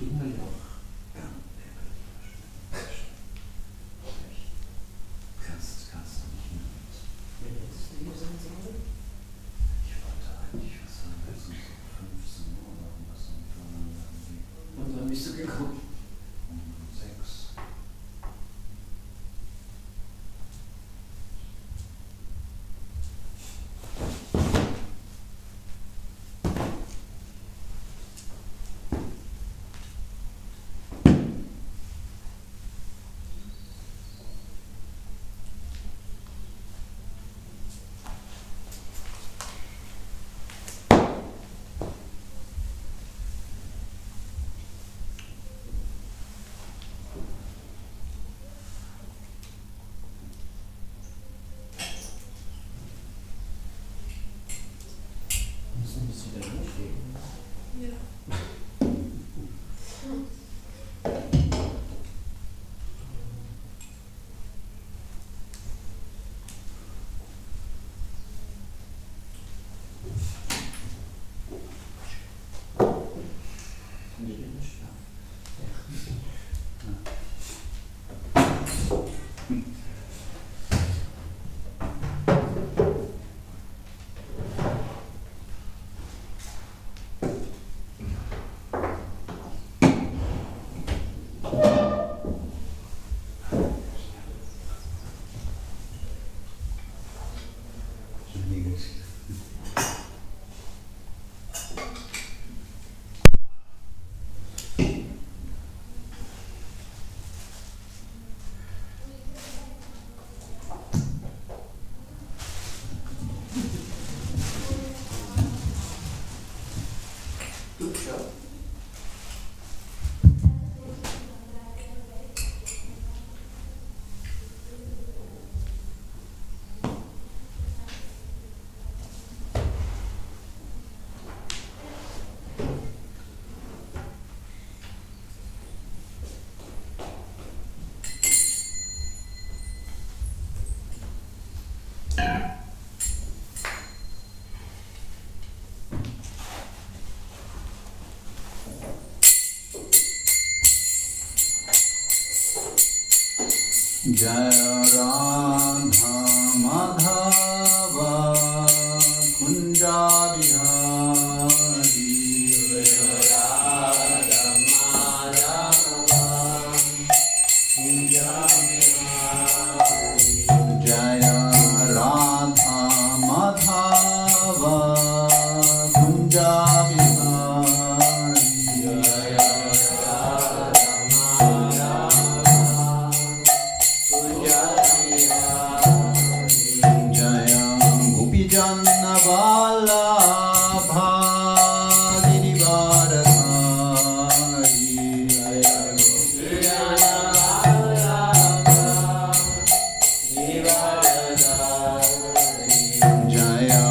Und wann bist du gekommen? Um 6. Jaya Radha Madhava Kunja Bihari Jaya Radha Madhava Kunja Bihari Jaya Radha Madhava Kunja Bihari Jaya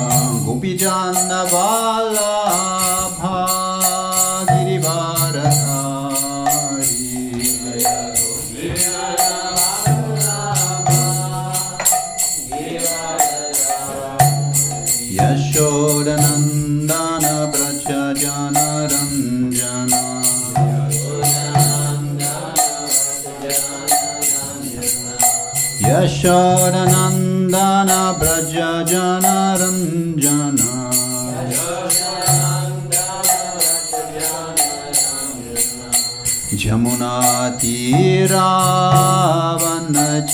Yashodanandana Braja Jana Ranjana Jamuna Tira Vanachari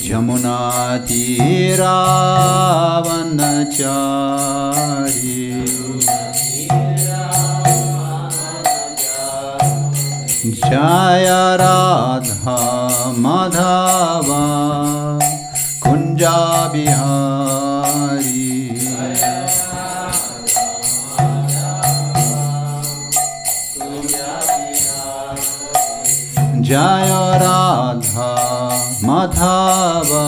Jamuna Tira Vanachari Jaya Radha Madhava Kunja Bihari Jaya Radha Madhava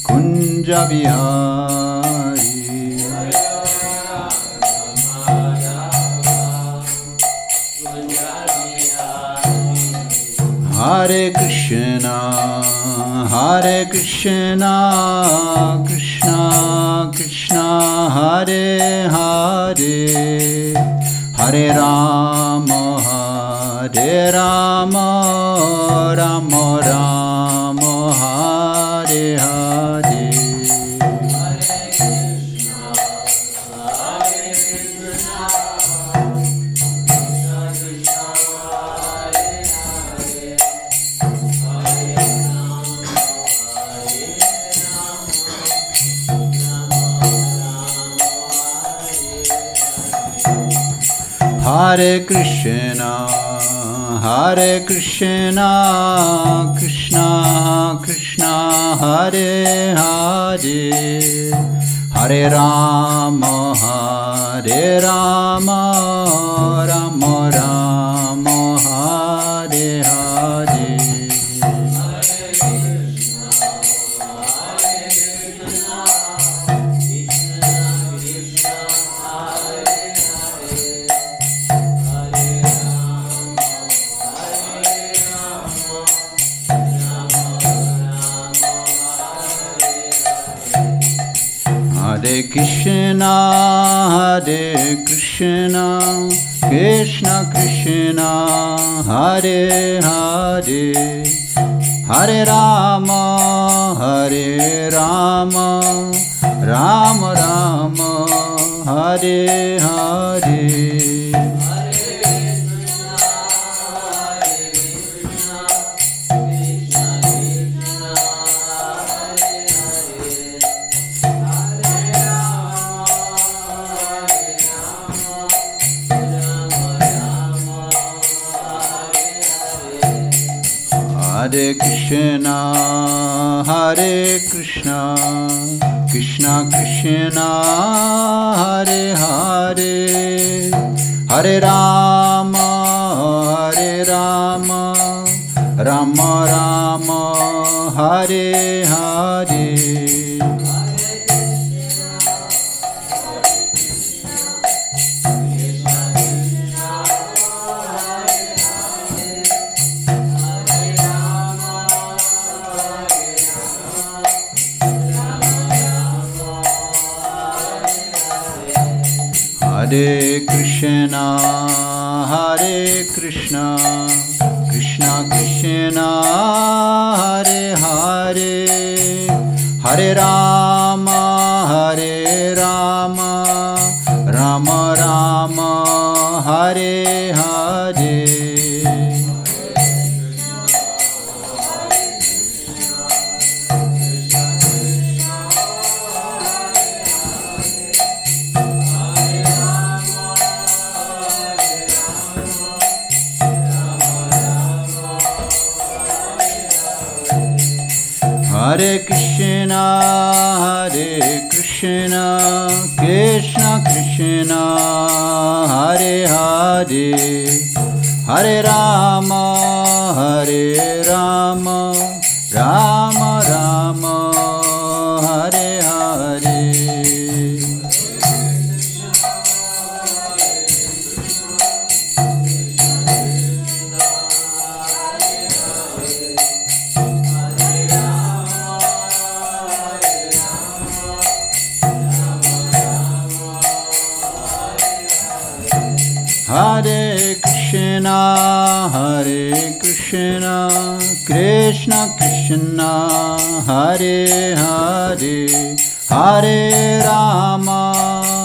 Kunja Bihari Hare Krishna Hare Krishna, Krishna Krishna, Hare Hare, Hare Rama, Hare Rama, Rama Rama, Hare Hare. Hare Krishna, Hare Krishna, Krishna Krishna, Hare Hare, Hare Rama, Hare Rama, Rama Rama, Hare Hare. Hare Krishna, Hare Krishna, Krishna Krishna, Hare Hare, Hare Rama, Hare Rama, Rama Rama, Hare Hare. Hare Krishna, Hare Krishna, Krishna Krishna, Hare Hare, Hare Rama, Hare Rama, Rama Rama, Hare Hare. Hare Krishna, Hare Krishna, Krishna Krishna, Hare Hare, Hare Rama, Hare Rama, Rama Rama, Hare Hare. Hare Krishna, Hare Krishna, Krishna Krishna, Hare Hare, Hare Rama, Hare Rama, Rama Rama, Hare Hare. Hare Krishna, Hare Krishna, Krishna Krishna, Hare Hare, Hare Rama,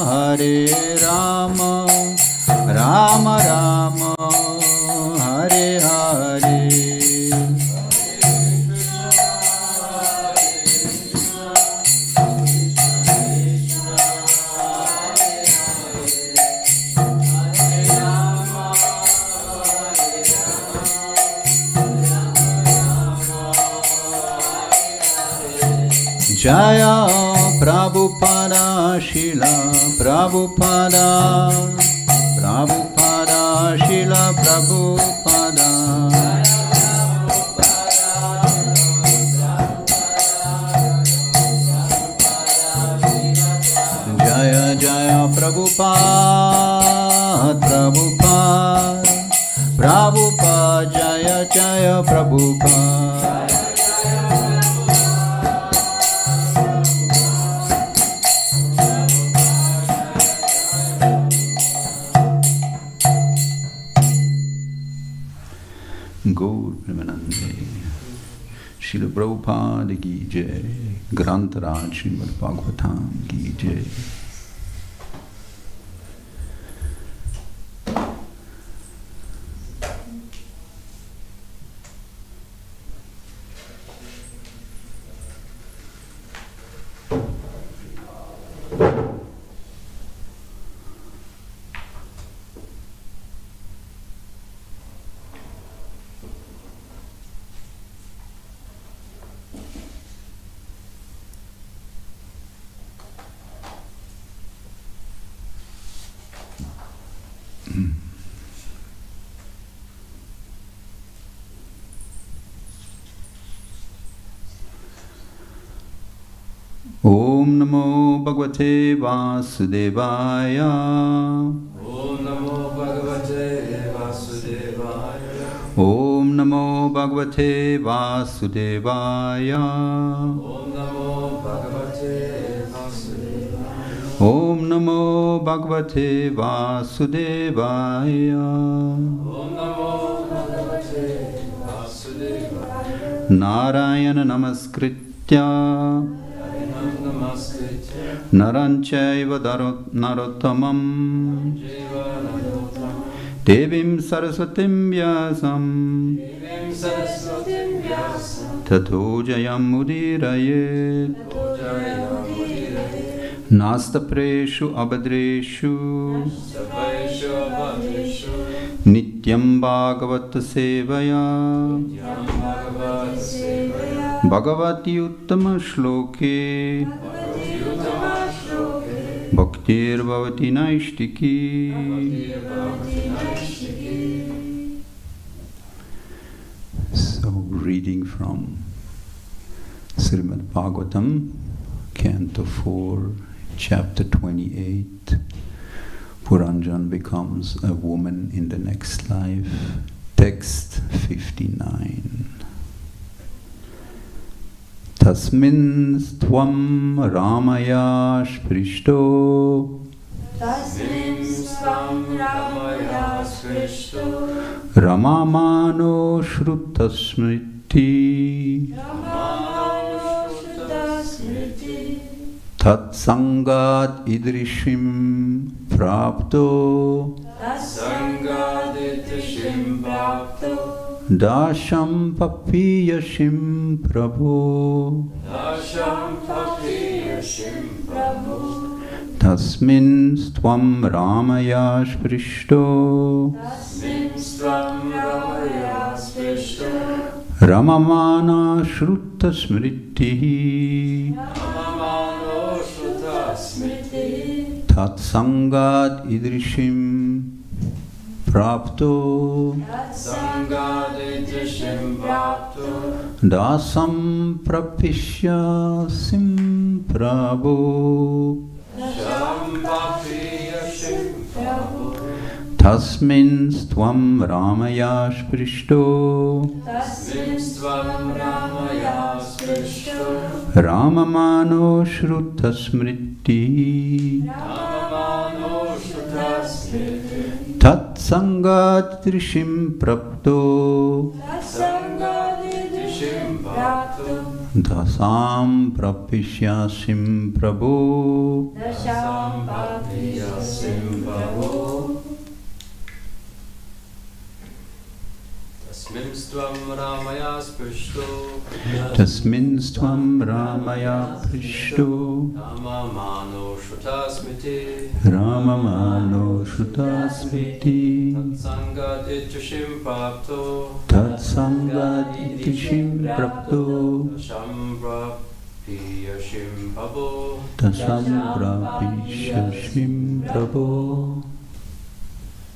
Hare Rama, Rama Rama, Hare Hare. Jaya Prabhupada, Shila Prabhupada, Prabhupada, Shila Prabhupada. Jaya Jaya Prabhupada, Prabhupada, Prabhupada, Jaya Jaya Prabhupada. Gaur Premanande. Srila Prabhupada ki jai. Grantaraj Srimad Bhagavatam ki jai. Om Namo Bhagavate Vasudevaya. Om Namo Bhagavate Vasudevaya. Om Namo Bhagavate Vasudevaya. Om Namo Bhagavate Vasudevaya. Om Namo Bhagavate Vasudevaya. Om Namo Bhagavate Vasudevaya. Narayana Namaskritya Namaskritya Naranchaiva Narottamam Jiva Narottamam Devim Saraswatim Vyasam Devim Saraswatim Vyasam Tato Jayam Udirayet Jayam Udirayet Nastapreshu Abhadreshu Sabhaishu Abhadreshu Nityam Bhagavata Sevaya Yam Bhagavad Sevaya Bhagavati Uttama Shloke Bhagavati Uttama Shloke Bhaktir Bhavati Naishtiki. Bhakti Naishtiki. So, reading from Srimad Bhagavatam, Canto 4, Chapter 28. Puranjan becomes a woman in the next life. Text 59. Tasmin stvam ramaya sprishto Tasmin svam ramaya sprishto ramamano shrutasmriti Ramano Shruta Smriti tatsangat idrishim prapto Sangaditishim Bhakto dasham papiyashim prabho Dasham Papiyashim Prabhu tasmin stvam ramaya sprishto Tasmin svam ramaya sprishto ramamana shrutasmriti Ramamano Shruta Smriti tatsangat idrishim prapto Sangaditishim Bhakto dasam prapisyasim prabho Dasham Papiyashim Prabhu tasmin stvam ramaya sprishto Tasmin svam ramaya sprishto ramamano shrutasmriti Ramamano Shruta Smriti tatsangat idrishim prapto Sangaditishim Bhakto dasam prapisyasim prabho. Dasham Papiyashim Prabhu Tasmin svam ramaya sprishto Tasmin stvam ramaya prishto Ramamano Shruta Smriti ramamano shrutasmriti Sangaditishim Bhakto tatsangat idrishim prapto Dasham Papiyashim Prabhu tasam prapisyasim prabho.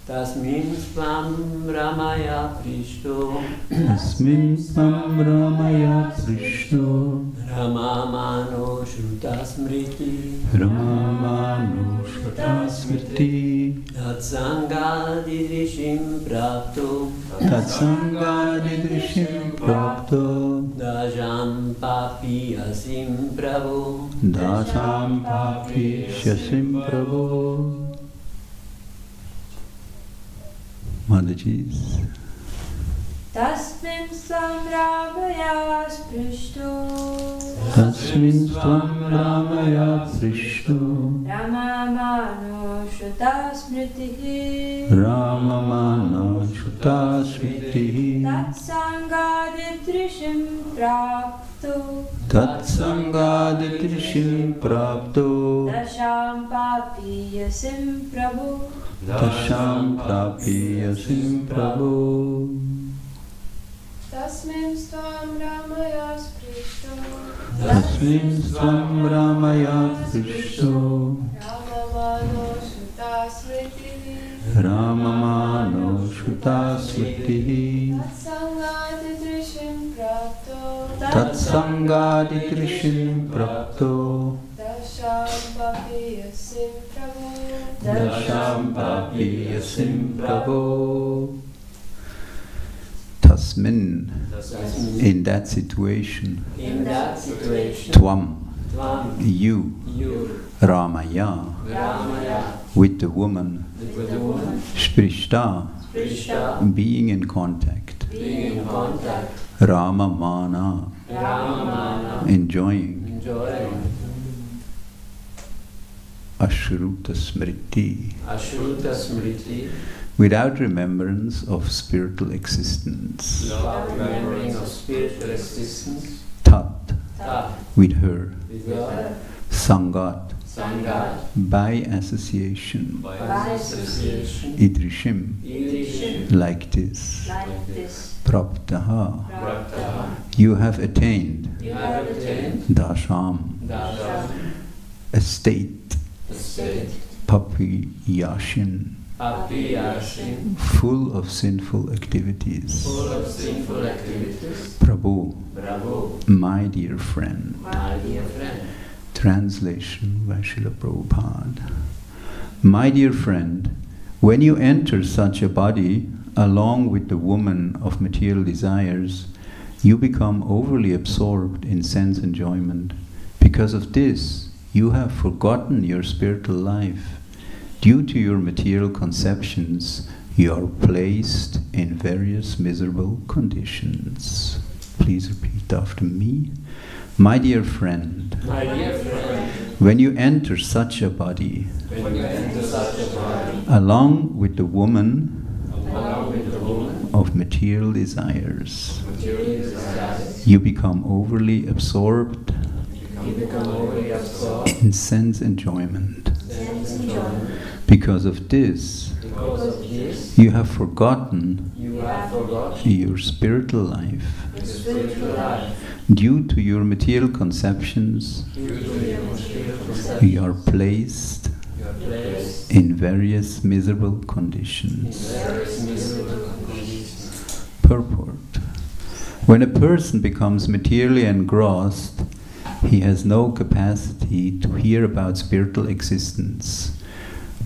Tasmin svam ramaya prishto Tasmin stvam ramaya prishto ramamano shruta smriti ramamano shrutasmriti tatsangadidrishim prapto tatsangat idrishim prapto dasham papiyasim prabhu dasam papisyasim prabho. Mataji's Tasmin svam Ramaya sprishto. Tasmin svam Ramaya prishto. Ramamano Shuta Smritihi. Ramamano Shuta Smritihi. Tatsangadidrishim prapto. Tatsangadidrishim prapto. Dasham papiyasim prabhu. Dasham prapiyasim prabhu. Tasmin svam Ramaya sprishto. Tasmin svam Ramaya prishto. Ramamano Shuta Smritihi. Ramamano Shuta Smritihi. Tatsangadidrishim prapto. Tatsangadidrishim prapto. Dasham papiyasim prabhu. Dasham papiyasim prabhu. Tasmin, in that situation, Tvam, you, Ramaya, with the woman, Sprishta, being in contact, Ramamana, enjoying, Ashruta Smriti, without remembrance of spiritual existence, Tat, with her, Sangat, by association, Idrishim, like this, Praptaha, you have attained, Dasham, a state, Papiyashin, full of sinful activities. Prabhu, my dear friend. Translation by Srila Prabhupada. My dear friend, when you enter such a body, along with the woman of material desires, you become overly absorbed in sense enjoyment. Because of this, you have forgotten your spiritual life. Due to your material conceptions, you are placed in various miserable conditions. Please repeat after me. My dear friend, when you enter such a body, along with the woman of material desires, you become overly absorbed in sense enjoyment. Because of this, you have forgotten your spiritual life. Due to your material conceptions, you are placed in various miserable conditions. Purport. When a person becomes materially engrossed, he has no capacity to hear about spiritual existence.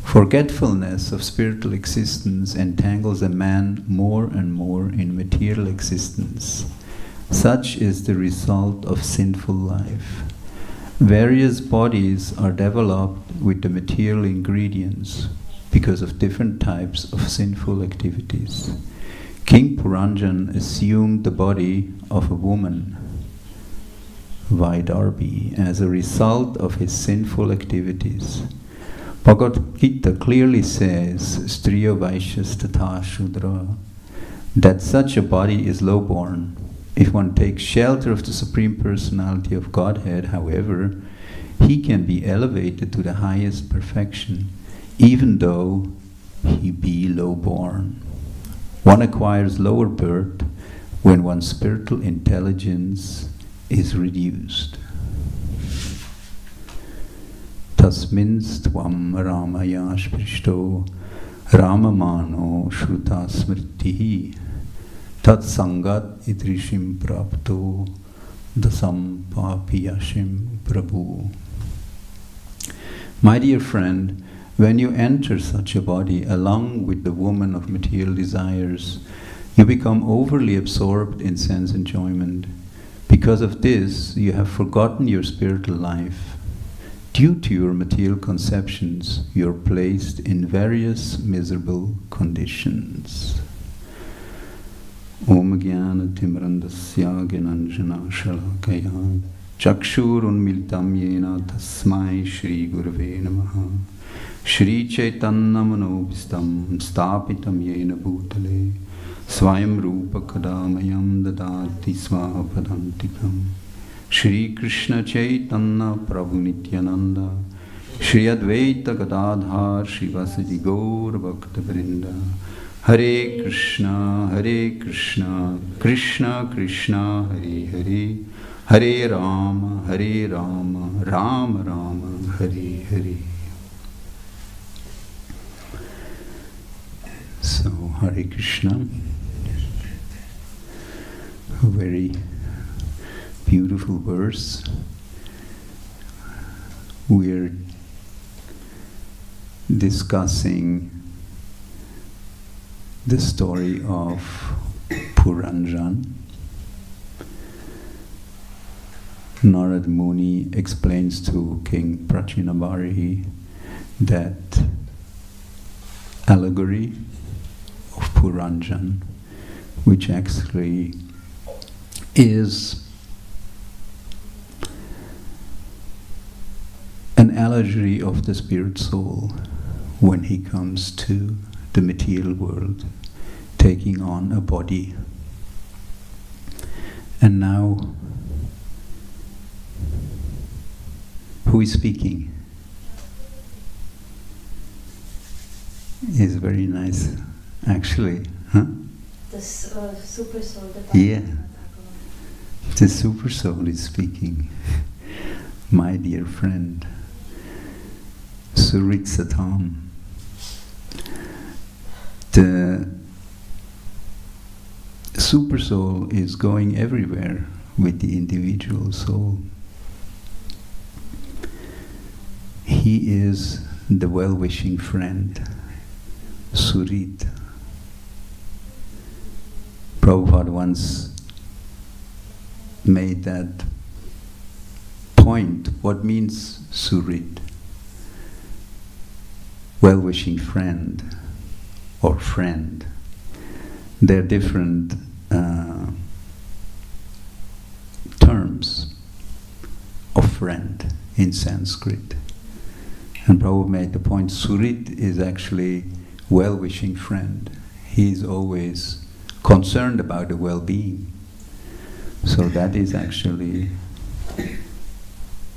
Forgetfulness of spiritual existence entangles a man more and more in material existence. Such is the result of sinful life. Various bodies are developed with the material ingredients because of different types of sinful activities. King Puranjan assumed the body of a woman, Vaidarbi, as a result of his sinful activities. Bhagavad Gita clearly says, Striya Vaishyas Tatha Shudra, that such a body is low-born. If one takes shelter of the Supreme Personality of Godhead, however, he can be elevated to the highest perfection, even though he be low-born. One acquires lower birth when one's spiritual intelligence is reduced. Tasmin stvam Ramaya sprishto Ramamano Shruta Smritihi Tat Sangat Idrishim Prapto Dasam Papiyashim Prabhu. My dear friend, when you enter such a body along with the woman of material desires, you become overly absorbed in sense enjoyment. Because of this, you have forgotten your spiritual life. Due to your material conceptions, you are placed in various miserable conditions. Om Jnana Timrandasya Gyananjana Shalakaya Chakshurunmilitam Yena Tasmai Shri Gurave Namaha Shri Chaitanya Manobhistam Stapitam Yena Bhutale Swayam Rupa Kadamayam Dadati Swapadantikam Shri Krishna Chaitanya Prabhu Nityananda Shri Advaita Gadadhar Shri Vasadi Gaur Bhakta Vrinda Hare Krishna, Krishna Krishna, Hare Hare, Hare Rama, Rama Rama, Hare Hare. So, Hare Krishna, a very beautiful verse. We're discussing the story of Puranjan. Narad Muni explains to King Prachinabarhi that allegory of Puranjan, which actually is an allegory of the spirit soul when he comes to the material world, taking on a body. And now, who is speaking? Is very nice, actually, huh? The super soul. Yeah, the super soul is speaking. My dear friend, Surit Satam. The super soul is going everywhere with the individual soul. He is the well-wishing friend, Surit. Prabhupada once made that point. What means Surit? Well-wishing friend. Or friend. They're different terms of friend in Sanskrit. And Prabhupada made the point, Surit is actually well-wishing friend. He's always concerned about the well-being. So that is actually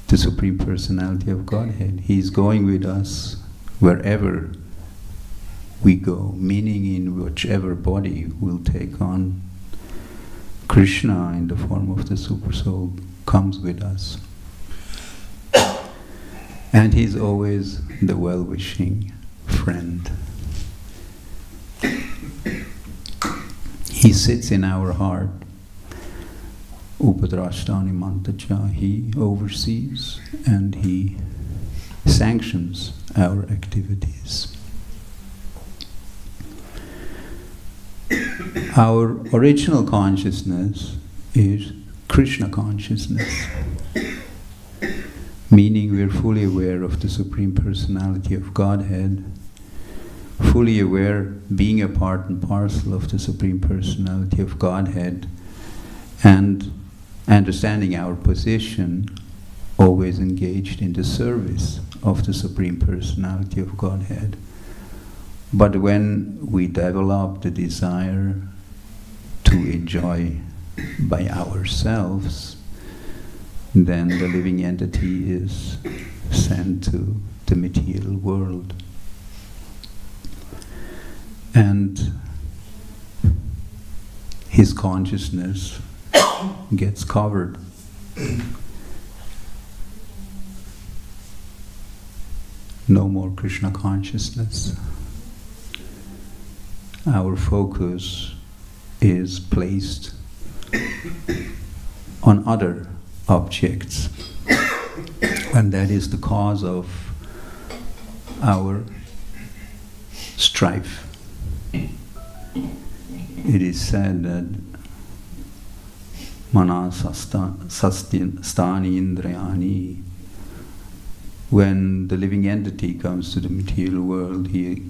the Supreme Personality of Godhead. He's going with us wherever we go, meaning in whichever body will take on Krishna in the form of the Super Soul comes with us. And he's always the well-wishing friend. He sits in our heart. Upadrashtani Mantacha, he oversees and he sanctions our activities. Our original consciousness is Krishna consciousness, meaning we're fully aware of the Supreme Personality of Godhead, fully aware, being a part and parcel of the Supreme Personality of Godhead, and understanding our position, always engaged in the service of the Supreme Personality of Godhead. But when we develop the desire to enjoy by ourselves, then the living entity is sent to the material world. And his consciousness gets covered. No more Krishna consciousness. Our focus is placed on other objects, and that is the cause of our strife. It is said that Manasastani Indrayani, when the living entity comes to the material world, he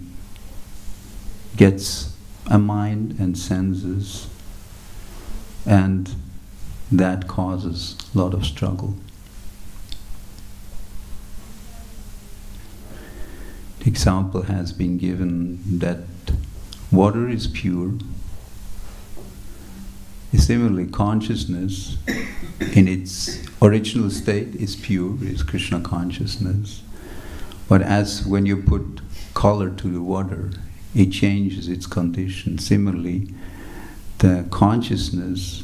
gets a mind and senses and that causes a lot of struggle. The example has been given that water is pure. Similarly, consciousness in its original state is pure, is Krishna consciousness. But as when you put color to the water, it changes its condition. Similarly, the consciousness,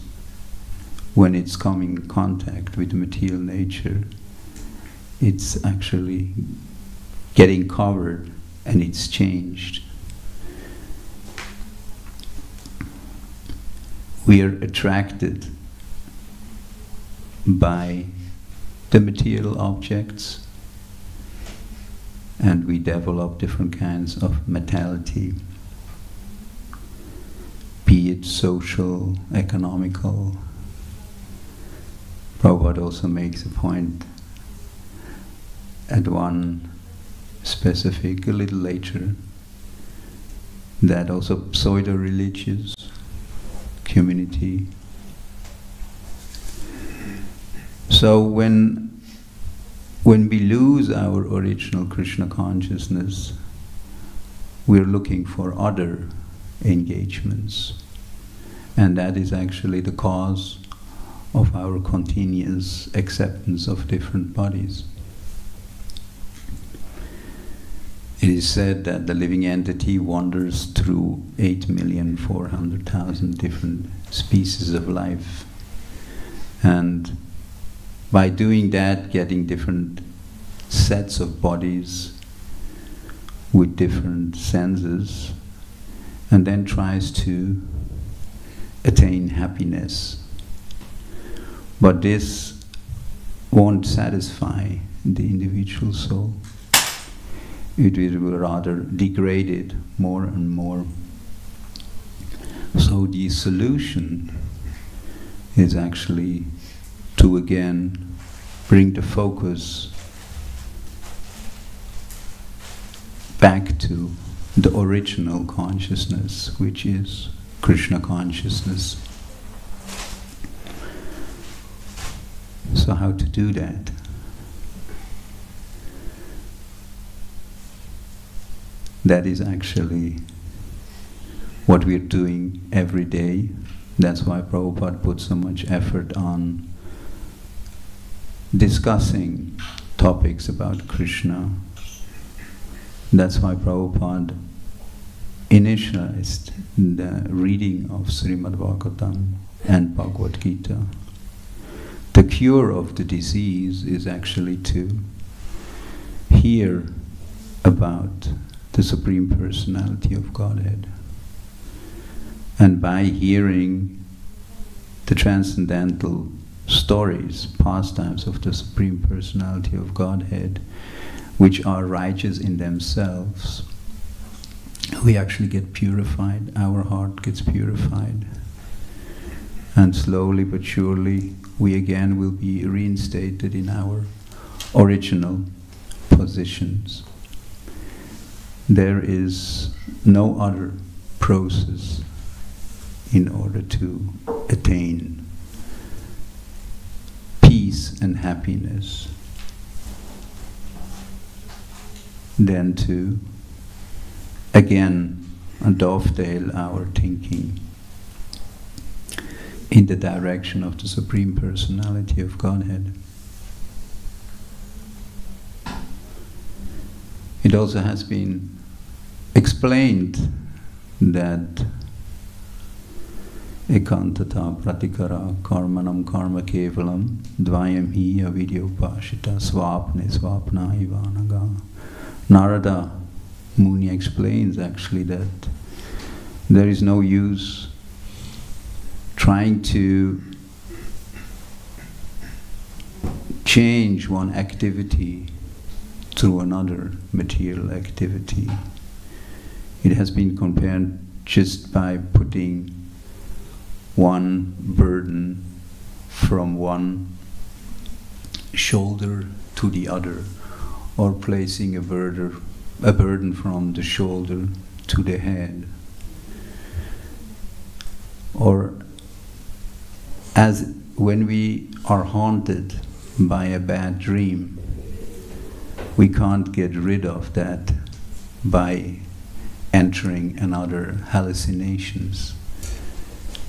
when it's coming in contact with the material nature, it's actually getting covered and it's changed. We are attracted by the material objects and we develop different kinds of mentality, be it social, economical. Prabhupada also makes a point at one specific, a little later, that also pseudo-religious community. So when we lose our original Krishna consciousness, we're looking for other engagements. And that is actually the cause of our continuous acceptance of different bodies. It is said that the living entity wanders through 8,400,000 different species of life. And by doing that, getting different sets of bodies with different senses, and then tries to attain happiness. But this won't satisfy the individual soul. It will rather degrade it more and more. So the solution is actually to again bring the focus back to the original consciousness, which is Krishna consciousness. So how to do that? That is actually what we're doing every day. That's why Prabhupada put so much effort on discussing topics about Krishna. That's why Prabhupada initialized the reading of Srimad Bhagavatam and Bhagavad Gita. The cure of the disease is actually to hear about the Supreme Personality of Godhead. And by hearing the transcendental stories, pastimes of the Supreme Personality of Godhead, which are righteous in themselves, we actually get purified, our heart gets purified. And slowly but surely, we again will be reinstated in our original positions. There is no other process in order to attain peace and happiness than to again dovetail our thinking in the direction of the Supreme Personality of Godhead. It also has been explained that ekantata pratikara karmanam karma kevalam dvayam hi avidyopashita swapne swapna ivanaga. Narada Muni explains actually that there is no use trying to change one activity through another material activity. It has been compared just by putting one burden from one shoulder to the other, or placing a burden from the shoulder to the head, or as when we are haunted by a bad dream, we can't get rid of that by entering another hallucinations.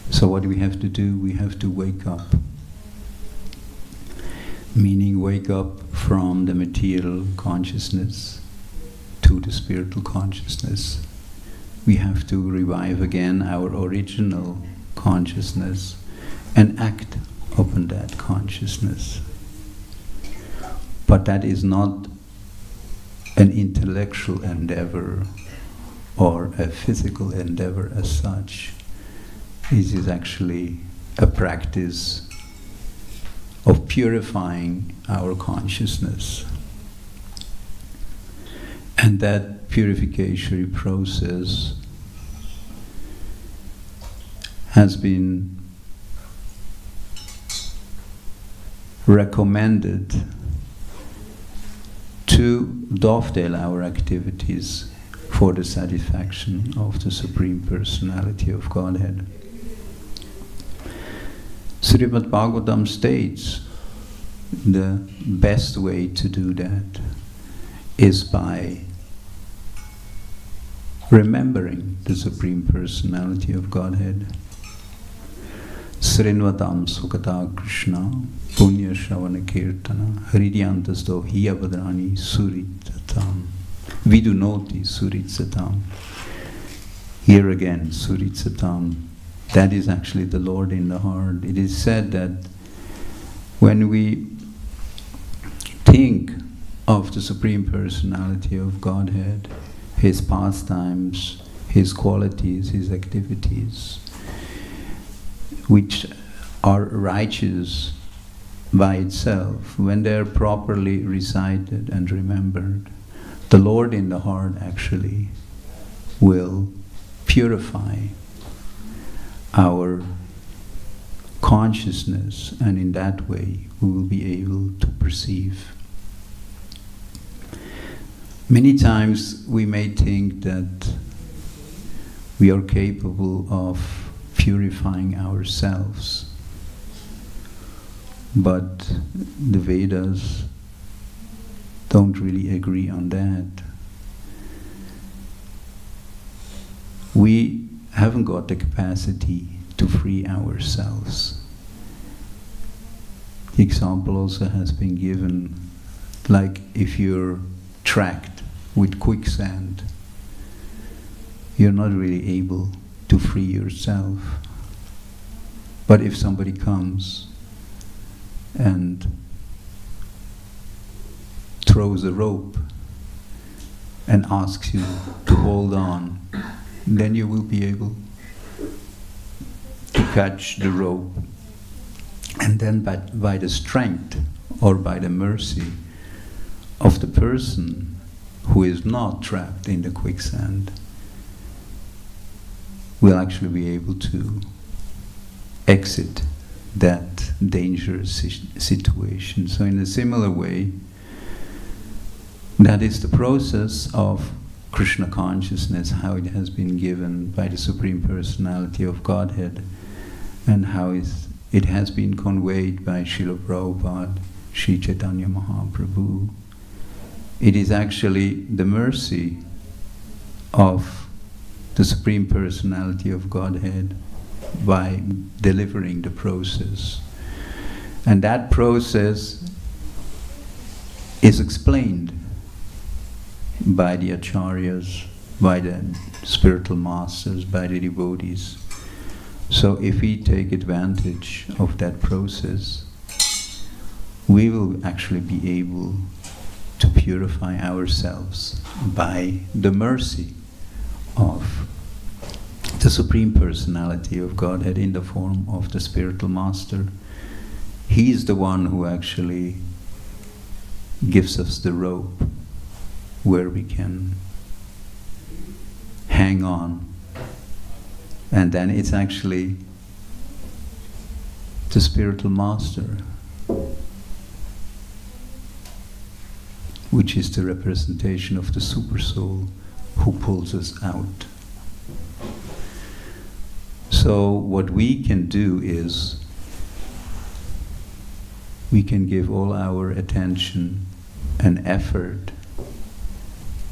So what do we have to do? We have to wake up. Meaning wake up from the material consciousness to the spiritual consciousness. We have to revive again our original consciousness and act upon that consciousness. But that is not an intellectual endeavor or a physical endeavor as such. It is actually a practice of purifying our consciousness. And that purification process has been recommended to dovetail our activities for the satisfaction of the Supreme Personality of Godhead. Srimad Bhagavatam states the best way to do that is by remembering the Supreme Personality of Godhead. Srinvatam Sukata Krishna Punya Shravana Kirtana Hridyantasto Hiyavadrani Suritsatam Vidunoti Suritsatam. Here again, Suritsatam. That is actually the Lord in the heart. It is said that when we think of the Supreme Personality of Godhead, His pastimes, His qualities, His activities, which are righteous by itself, when they are properly recited and remembered, the Lord in the heart actually will purify our consciousness, and in that way we will be able to perceive. Many times we may think that we are capable of purifying ourselves, but the Vedas don't really agree on that. We haven't got the capacity to free ourselves. The example also has been given, like if you're tracked with quicksand, you're not really able to free yourself. But if somebody comes and throws a rope and asks you to hold on, then you will be able to catch the rope. And then by the strength or by the mercy of the person who is not trapped in the quicksand, will actually be able to exit that dangerous situation. So in a similar way, that is the process of Krishna consciousness, how it has been given by the Supreme Personality of Godhead, and how it has been conveyed by Srila Prabhupada, Sri Chaitanya Mahaprabhu. It is actually the mercy of the Supreme Personality of Godhead by delivering the process. And that process is explained by the acharyas, by the spiritual masters, by the devotees. So if we take advantage of that process, we will actually be able to purify ourselves by the mercy of the Supreme Personality of Godhead in the form of the spiritual master. He is the one who actually gives us the rope where we can hang on. And then it's actually the spiritual master, which is the representation of the super soul, who pulls us out. So what we can do is we can give all our attention and effort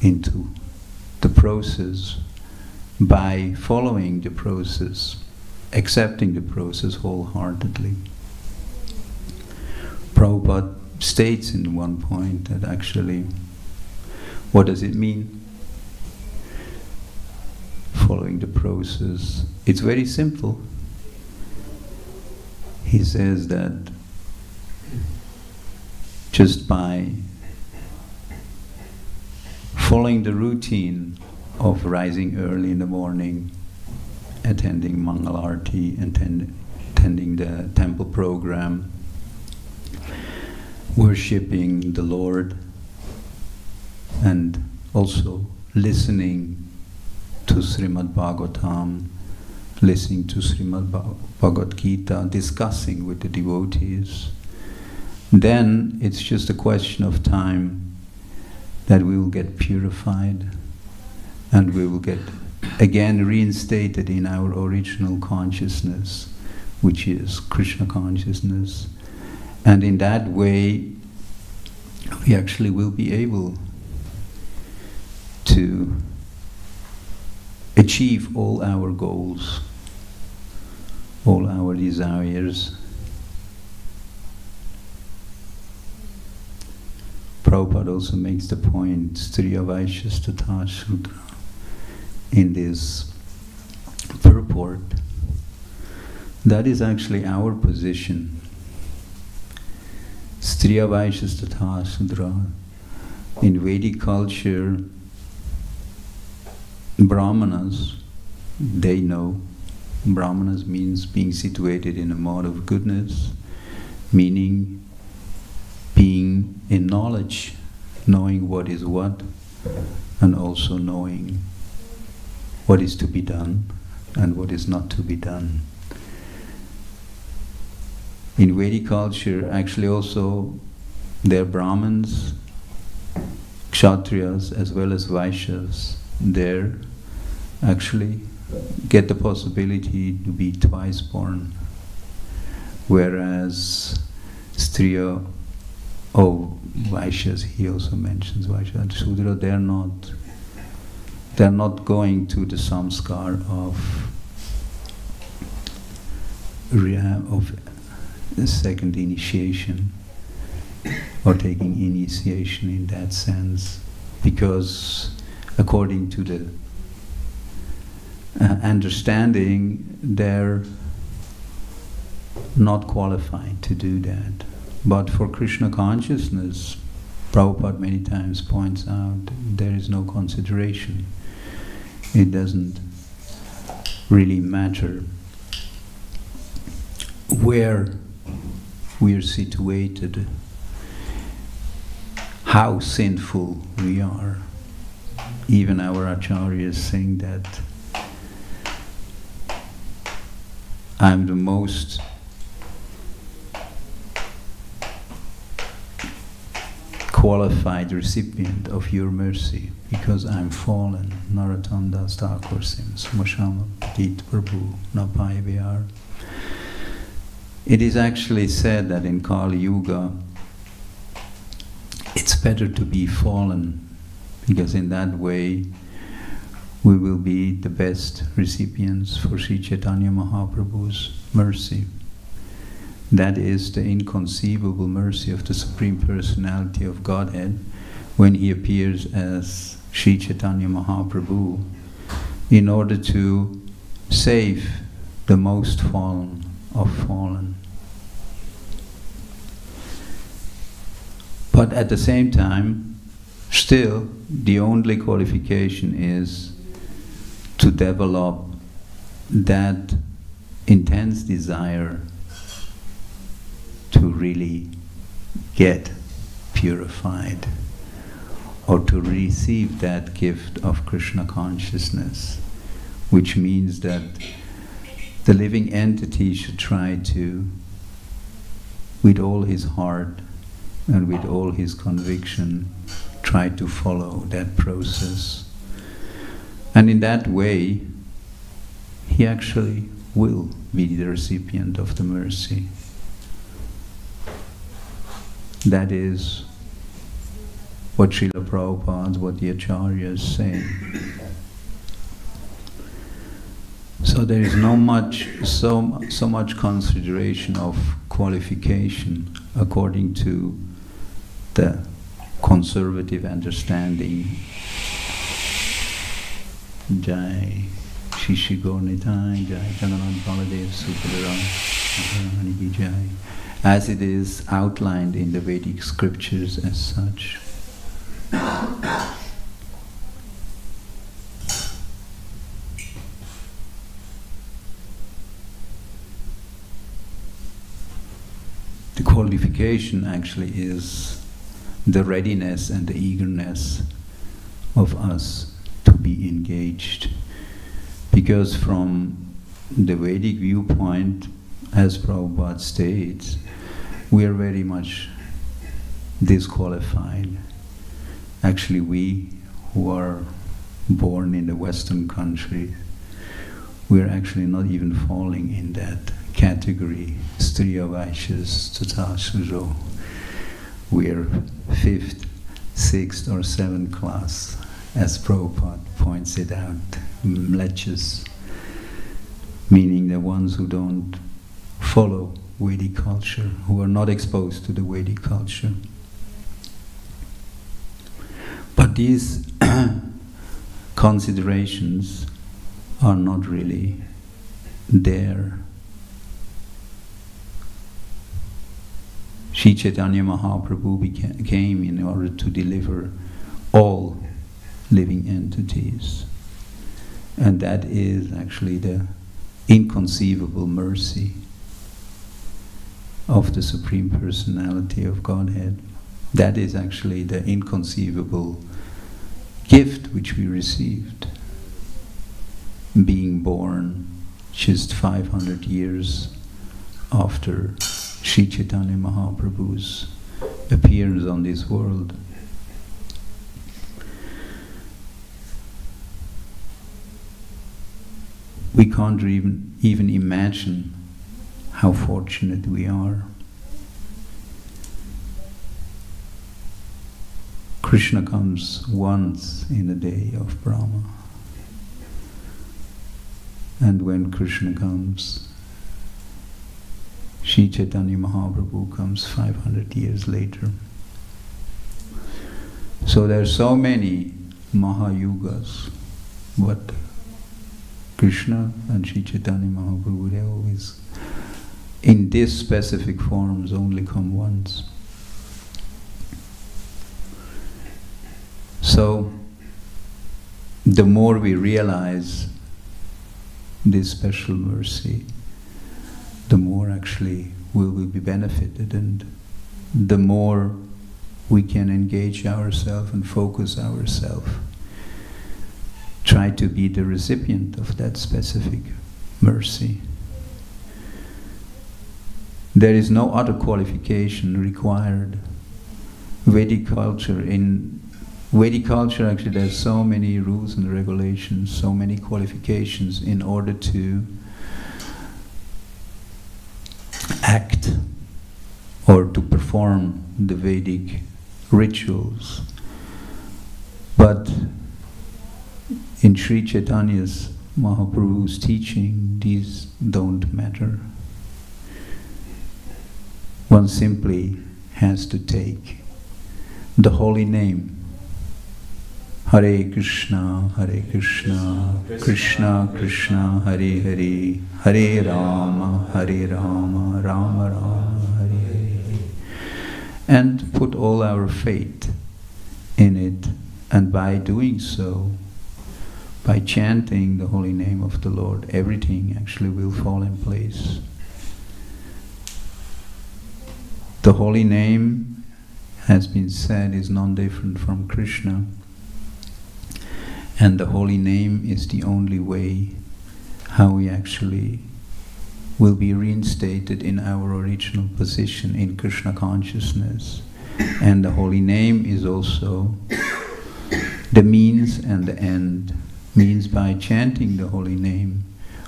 into the process by following the process, accepting the process wholeheartedly. Prabhupada states in one point that actually, what does it mean? Following the process. It's very simple. He says that just by following the routine of rising early in the morning, attending Mangal Arati, attending the temple program, worshipping the Lord, and also listening to Srimad Bhagavatam, listening to Srimad Bhagavad Gita, discussing with the devotees, then it's just a question of time that we will get purified and we will get again reinstated in our original consciousness, which is Krishna consciousness. And in that way, we actually will be able to achieve all our goals, all our desires. Prabhupada also makes the point, Striya Vaishyas Tatha Shudra, in this purport. That is actually our position. Striya Vaishyas Tatha Shudra. In Vedic culture, Brahmanas, they know. Brahmanas means being situated in a mode of goodness, meaning being in knowledge, knowing what is what, and also knowing what is to be done and what is not to be done. In Vedic culture, actually also there are Brahmins, Kshatriyas as well as Vaishyas. There actually get the possibility to be twice born, whereas Striya, Vaishyas, he also mentions Vaishyas and Shudra, they're not going to the samskar of the second initiation or taking initiation in that sense, because according to the understanding, they're not qualified to do that. But for Krishna consciousness, Prabhupada many times points out there is no consideration. It doesn't really matter where we are situated, how sinful we are. Even our acharyas saying that I'm the most qualified recipient of your mercy because I'm fallen. Narottam Das Thakur Sims Mashama Patit Prabhu Napai Vihar. It is actually said that in Kali Yuga it's better to be fallen, because in that way we will be the best recipients for Sri Chaitanya Mahaprabhu's mercy. That is the inconceivable mercy of the Supreme Personality of Godhead when he appears as Sri Chaitanya Mahaprabhu in order to save the most fallen of fallen. But at the same time, still, the only qualification is to develop that intense desire to really get purified or to receive that gift of Krishna consciousness, which means that the living entity should try to, with all his heart and with all his conviction, try to follow that process. And in that way, he actually will be the recipient of the mercy. That is what Srila Prabhupada, what the Acharyas say. So there is so much consideration of qualification according to the conservative understanding. Jai Shishi Gornitai, Jai Jagannath Baladev Supadara, Jai, as it is outlined in the Vedic scriptures as such. The qualification actually is the readiness and the eagerness of us to be engaged. Because from the Vedic viewpoint, as Prabhupada states, we are very much disqualified. Actually, we who are born in the Western country, we are actually not even falling in that category. Striya Vaishyas Tata Sujo. We are 5th, 6th or 7th class, as Prabhupada points it out. Mlechas, meaning the ones who don't follow Vedic culture, who are not exposed to the Vedic culture. But these considerations are not really there. Sri Chaitanya Mahaprabhu came in order to deliver all living entities. And that is actually the inconceivable mercy of the Supreme Personality of Godhead. That is actually the inconceivable gift which we received, being born just 500 years after Sri Chaitanya Mahaprabhu's appearance on this world. We can't even imagine how fortunate we are. Krishna comes once in a day of Brahma. And when Krishna comes, Sri Chaitanya Mahaprabhu comes 500 years later. So there are so many Mahayugas, but Krishna and Sri Chaitanya Mahaprabhu, they always, in this specific forms, only come once. So, the more we realize this special mercy, the more actually we will be benefited, and the more we can engage ourselves and focus ourselves. Try to be the recipient of that specific mercy. There is no other qualification required. Vedic culture, in Vedic culture actually there's so many rules and regulations, so many qualifications in order to act or to perform the Vedic rituals. But in Sri Chaitanya's Mahaprabhu's teaching, these don't matter. One simply has to take the holy name. Hare Krishna, Krishna Krishna, Hare Hare, Hare Rama, Rama Rama, Hare Hare. And put all our faith in it, and by doing so, by chanting the holy name of the Lord, everything actually will fall in place. The holy name, has been said, is non-different from Krishna. And the holy name is the only way how we actually will be reinstated in our original position in Krishna consciousness. And the holy name is also the means and the end. Means by chanting the holy name,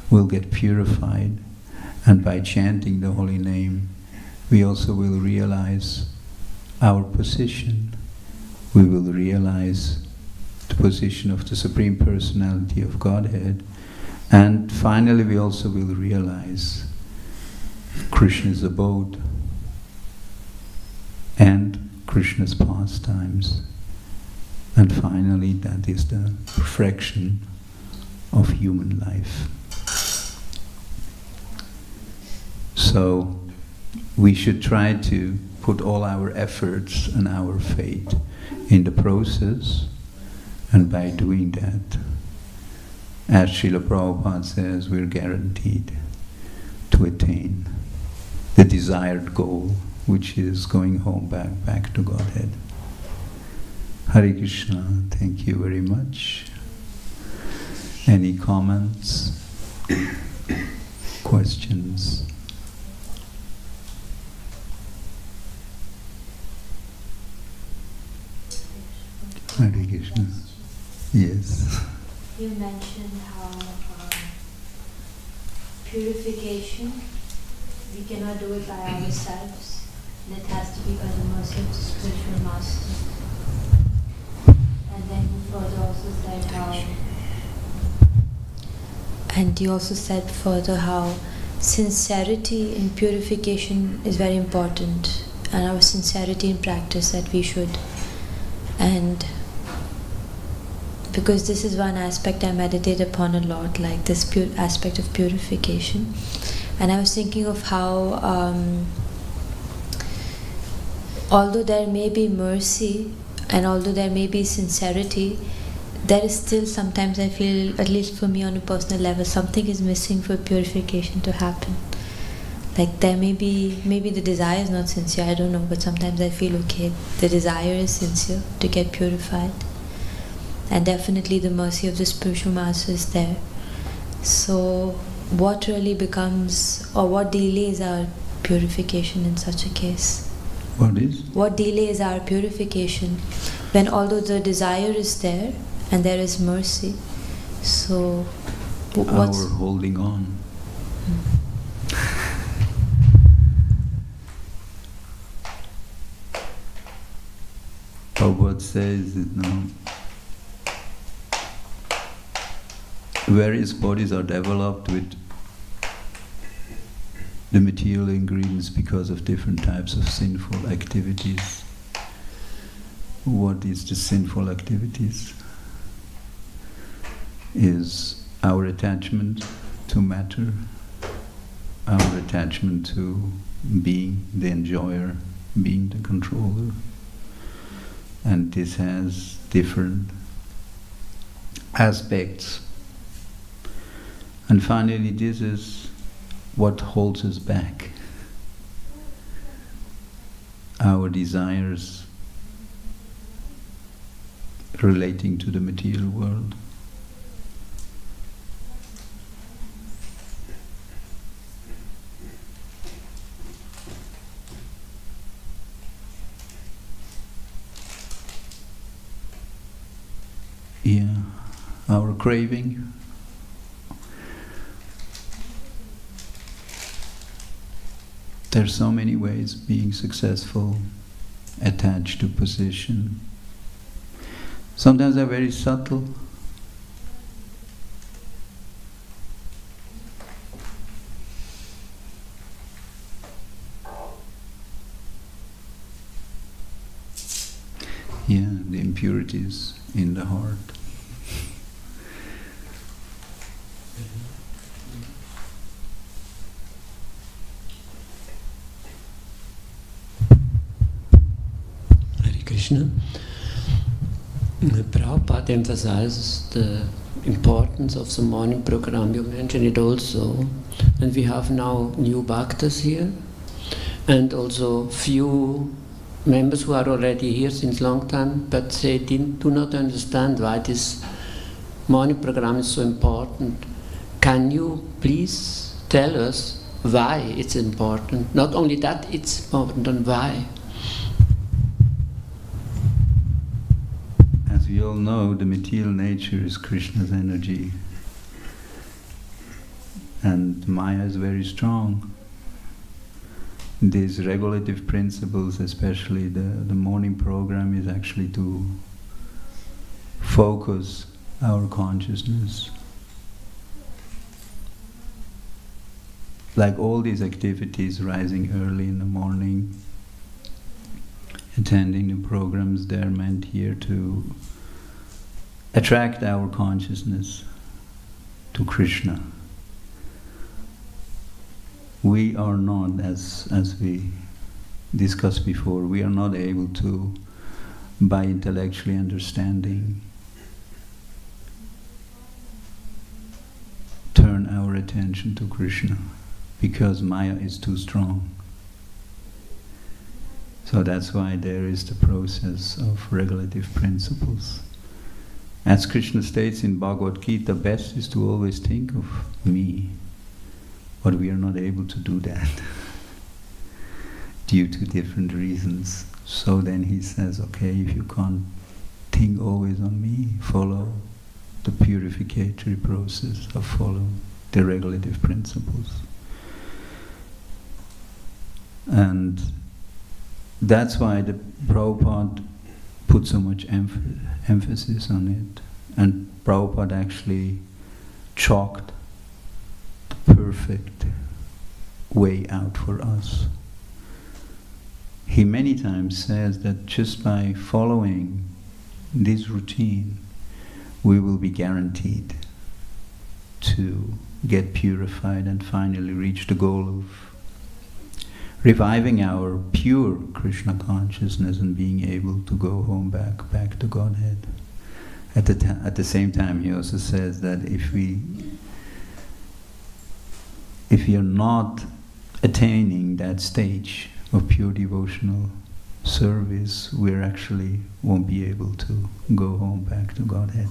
we'll get purified. And by chanting the holy name, we also will realize our position, we will realize the position of the Supreme Personality of Godhead, and finally we also will realize Krishna's abode and Krishna's pastimes, and finally that is the perfection of human life. So we should try to put all our efforts and our faith in the process, and by doing that, as Srila Prabhupada says, we're guaranteed to attain the desired goal, which is going home back to Godhead. Hare Krishna, thank you very much. Any comments? Questions? Hare Krishna. Yes. You mentioned how purification, we cannot do it by ourselves, and it has to be by the mercy of the spiritual master. And then you further also said how, and you also said further how sincerity in purification is very important, and our sincerity in practice that we should. And because this is one aspect I meditate upon a lot, like this aspect of purification. And I was thinking of how, although there may be mercy, and although there may be sincerity, there is still sometimes I feel, at least for me on a personal level, something is missing for purification to happen. Like there maybe the desire is not sincere, I don't know, but sometimes I feel, okay, the desire is sincere to get purified. And definitely the mercy of the spiritual master is there. So what really becomes, or what delays our purification in such a case? What is? What delays our purification when although the desire is there and there is mercy? So what's our holding on. Prabhupada says that now various bodies are developed with the material ingredients because of different types of sinful activities. What is the sinful activities? Is our attachment to matter, our attachment to being the enjoyer, being the controller. And this has different aspects. And finally, this is what holds us back. Our desires relating to the material world. Yeah, our craving. There's so many ways of being successful, attached to position. Sometimes they're very subtle. Yeah, the impurities in the heart. Krishna. Prabhupada emphasizes the importance of the morning program. You mentioned it also. And we have now new bhaktas here, and also few members who are already here since long time, but they do not understand why this morning program is so important. Can you please tell us why it's important? Not only that it's important, and why? As we all know, the material nature is Krishna's energy, and Maya is very strong. these regulative principles, especially the morning program, is actually to focus our consciousness. Like all these activities, rising early in the morning, attending the programs, they're meant here to attract our consciousness to Krishna. We are not, as we discussed before, we are not able to, by intellectually understanding, turn our attention to Krishna, because Maya is too strong. So that's why there is the process of regulative principles. As Krishna states in Bhagavad Gita, best is to always think of me, but we are not able to do that due to different reasons. So then he says, okay, if you can't think always on me, follow the purificatory process, or follow the regulative principles. And that's why the Prabhupada put so much emphasis on it. And Prabhupada actually chalked the perfect way out for us. He many times says that just by following this routine, we will be guaranteed to get purified and finally reach the goal of reviving our pure Krishna consciousness and being able to go home back to Godhead. At the same time, he also says that if we are not attaining that stage of pure devotional service, we actually won't be able to go home back to Godhead.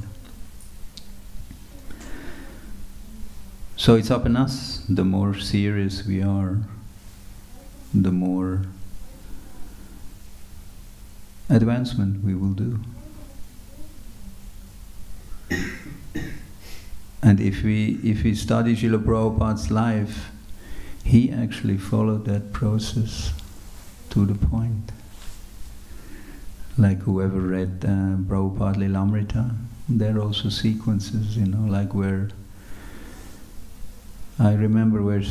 So it's up in us. The more serious we are, the more advancement we will do. And if we study Srila Prabhupada's life, he actually followed that process to the point. Like whoever read Prabhupada Lilamrita, there are also sequences, like where I remember where,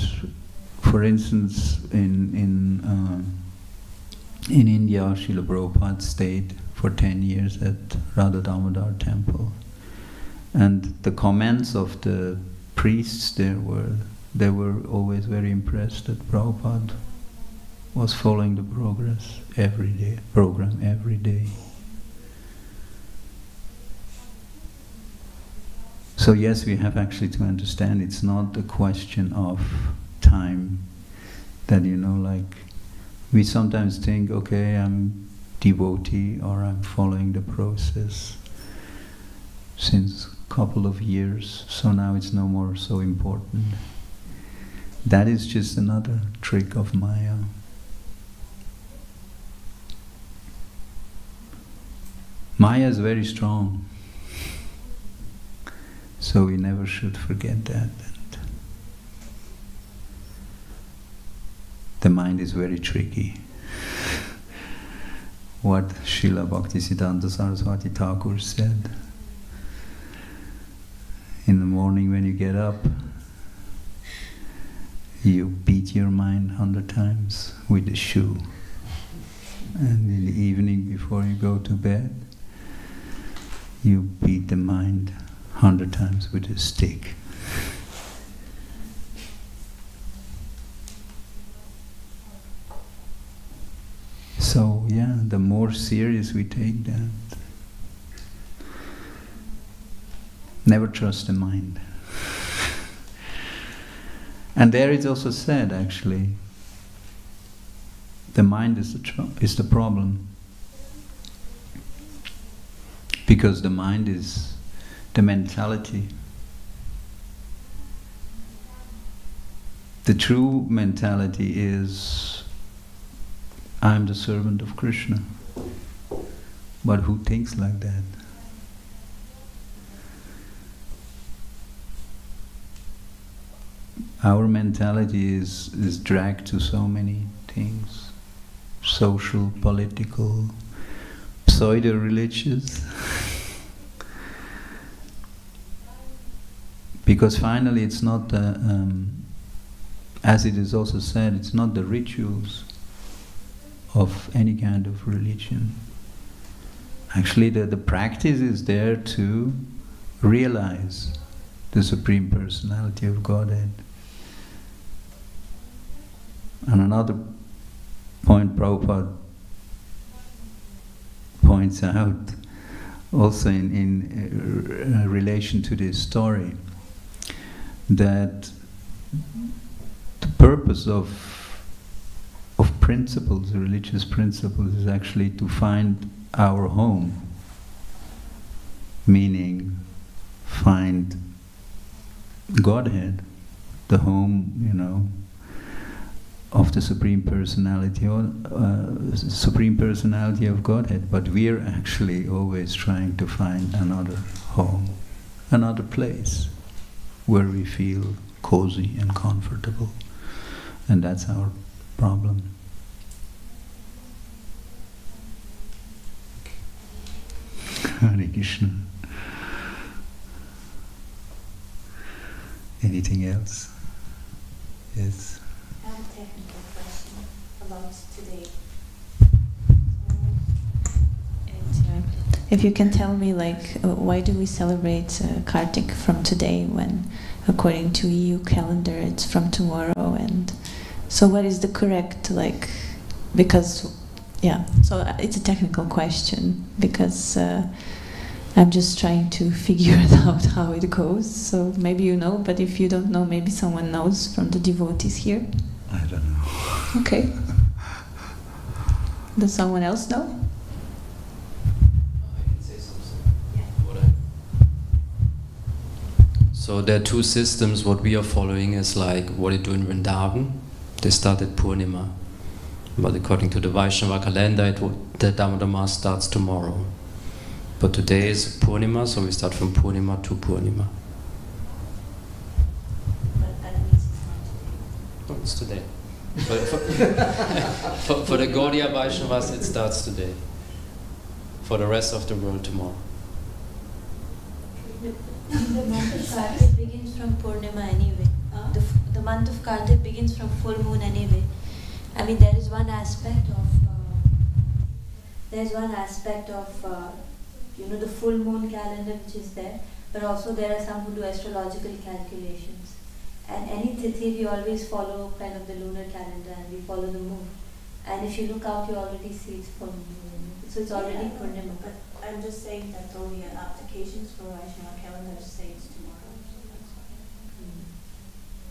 for instance, in India, Srila Prabhupada stayed for 10 years at Radha Damodar temple, and the comments of the priests there they were always very impressed that Prabhupada was following the program every day. So yes, we have actually to understand it's not a question of time, that like we sometimes think, okay, I'm devotee or I'm following the process since a couple of years, so now it's no more so important. That is just another trick of Maya. Maya is very strong, so we never should forget that. The mind is very tricky. What Srila Bhaktisiddhanta Saraswati Thakur said, in the morning when you get up, you beat your mind 100 times with a shoe. And in the evening before you go to bed, you beat the mind 100 times with a stick. So yeah, the more serious we take that, never trust the mind. And there it's also said, actually, the mind is the problem, because the mind is the mentality. The true mentality is, I'm the servant of Krishna. But who thinks like that? Our mentality is dragged to so many things, social, political, pseudo-religious. Because finally it's not as it is also said, it's not the rituals of any kind of religion. Actually the practice is there to realize the Supreme Personality of Godhead. And another point Prabhupada points out, also in relation to this story, that the purpose of principles, religious principles, is actually to find our home, meaning find Godhead, the home, of the Supreme Personality, or Supreme Personality of Godhead. But we're actually always trying to find another home, another place where we feel cozy and comfortable, and that's our problem. Hare Krishna. Anything else? Yes. I have a technical question about today. If you can tell me, why do we celebrate Kartik from today when, according to EU calendar, it's from tomorrow? And so, what is the correct Because, so it's a technical question because I'm just trying to figure out how it goes. So maybe you know, but if you don't know, maybe someone knows from the devotees here. I don't know. Okay. Does someone else know? So there are two systems. What we are following is like what they do in Vrindavan. They start at Purnima. But according to the Vaishnava calendar, the Damodar Mass starts tomorrow. But today is Purnima, so we start from Purnima to Purnima. But that means it's not today. Oh, it's today. For the Gaudiya Vaishnavas, it starts today. For the rest of the world, tomorrow. The month of Kartik begins from Purnima anyway. The month of Kartik begins from full moon anyway. I mean, there is one aspect of the full moon calendar which is there, but also there are some who do astrological calculations. And any tithi we always follow kind of the lunar calendar, and we follow the moon. And if you look out, you already see it's full moon. So it's already Purnima. But I'm just saying that all the applications for Vaishnava calendar say it's tomorrow.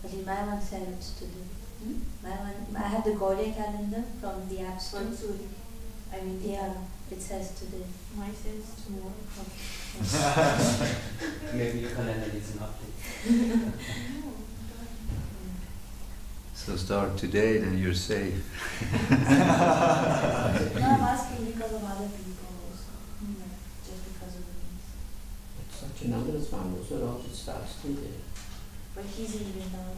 But in my one said it's today. I have the Gaudiya calendar from the App Store. I mean, it says today. Mine says tomorrow. Maybe your calendar needs an update. So start today, then you're safe. No, I'm asking because of other people also. Just because of me. Satyananda Swami also wrote it starts today. But he's in Vrindavan.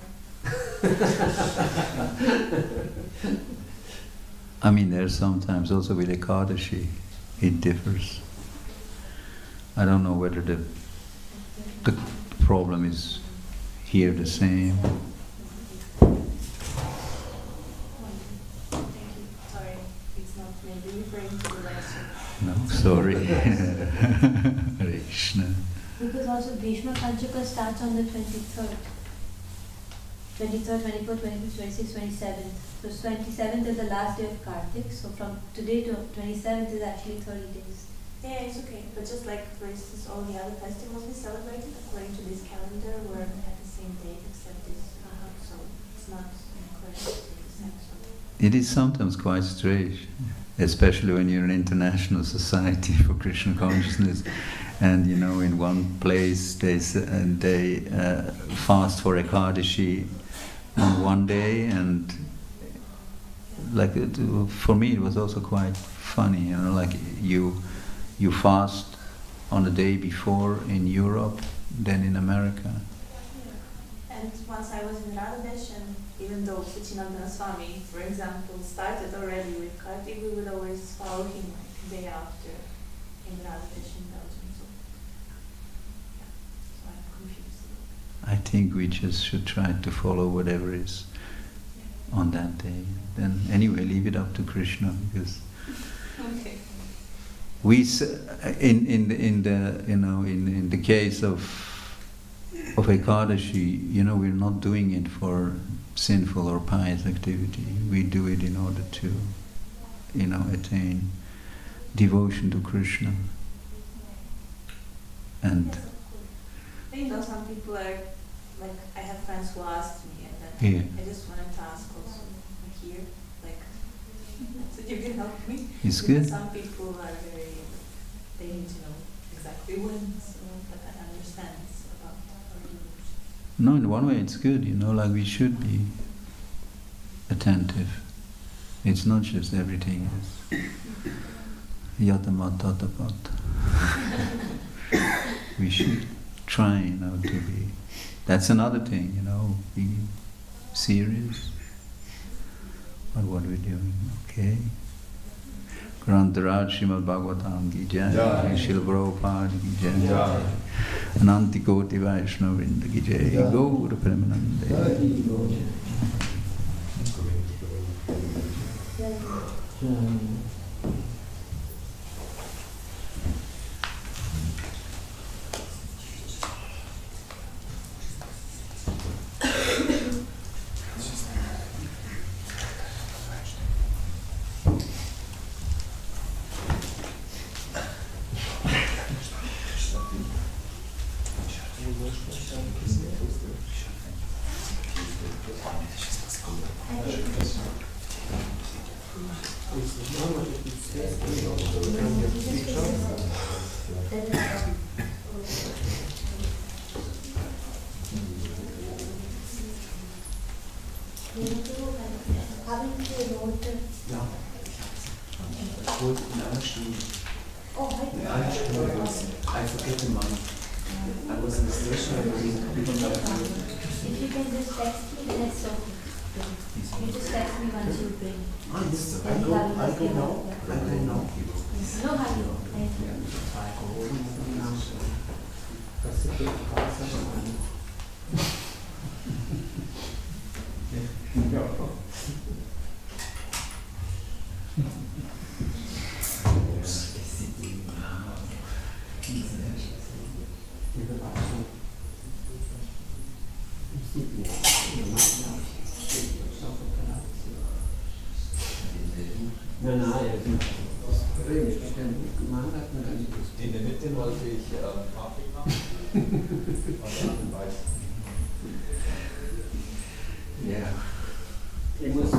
I mean, there's sometimes also with Ekadashi, it differs. I don't know whether the problem is here the same. Sorry, it's not maybe referring to the last one. No, sorry. Hare Krishna. Because also Bhishma Panchaka starts on the 23rd. 23rd, 24th, 25th, 26th, 27th. So 27th is the last day of Kartik. So from today to 27th is actually 30 days. Yeah, it's okay. But just like, for instance, all the other festivals we celebrated according to this calendar were at the same date except this. So it's not correct to the sense of. It is sometimes quite strange, especially when you're an international society for Krishna consciousness, and in one place they fast for Ekadashi on one day, and for me it was also quite funny, you fast on the day before in Europe, then in America. Yeah, And once I was in Radhadesh, and even though Sachinandana Swami, for example, started already with Kartik, we would always follow him like day after in Radhadesh in Belgium. So, yeah, so I'm confused. I think we just should try to follow whatever is on that day. Then anyway, leave it up to Krishna, because Okay. we in the case of Ekadashi, we're not doing it for sinful or pious activity. We do it in order to attain devotion to Krishna. And Some people are like, I have friends who asked me, and then I just wanted to ask also here, like, so you can help me. It's Because good. some people are they need to know exactly when, so that I understand about our devotion. no, in one way it's good, like we should be attentive. It's not just everything is yadamat tatapat. We should try, to be. That's another thing, be serious about what we're doing. Okay. Grantaraj Srimad Bhagavatam ki jai, Srila Prabhupada ki jai, Ananti Koti Vaishnava Vrinda ki jai, Gaur Premanande. I forget the month. I was in the station. If you can just text me, that's okay. You just text me once you bring. I go now. I go now. No hurry. In der Mitte wollte ich Paprika und dann Weiß. Ja. Ich muss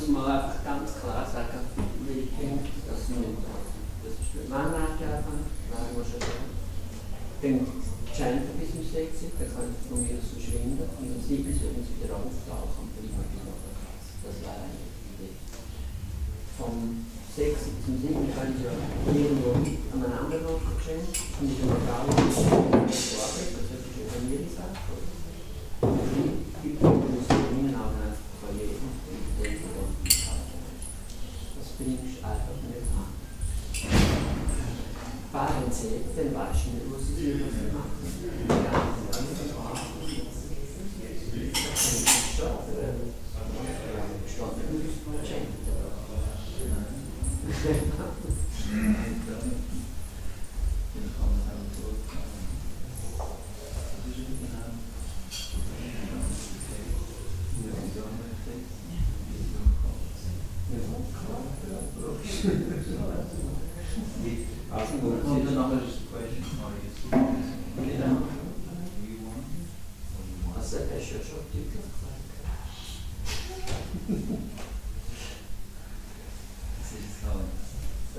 mal einfach ganz klar sagen, wie ich finde, dass wir das ist mit Männer abgeben, sagen wir schon. Ich bin Gender bis um 6 Uhr, dann kann ich von mir aus verschwinden und um 7 Uhr sollen sie wieder auftauchen und prima bis noch krass. Das wäre eigentlich die Idee. Von 6 bis um 7 kann ich ja irgendwo an einem anderen Ort gehen und ich habe gar nicht das ist eine familie Sache. Ich muss ihnen auch einfach von jedem das bringst du einfach nicht an. Paar erzählt, dann weißt du nicht, was sie hier machen. Ja, das ist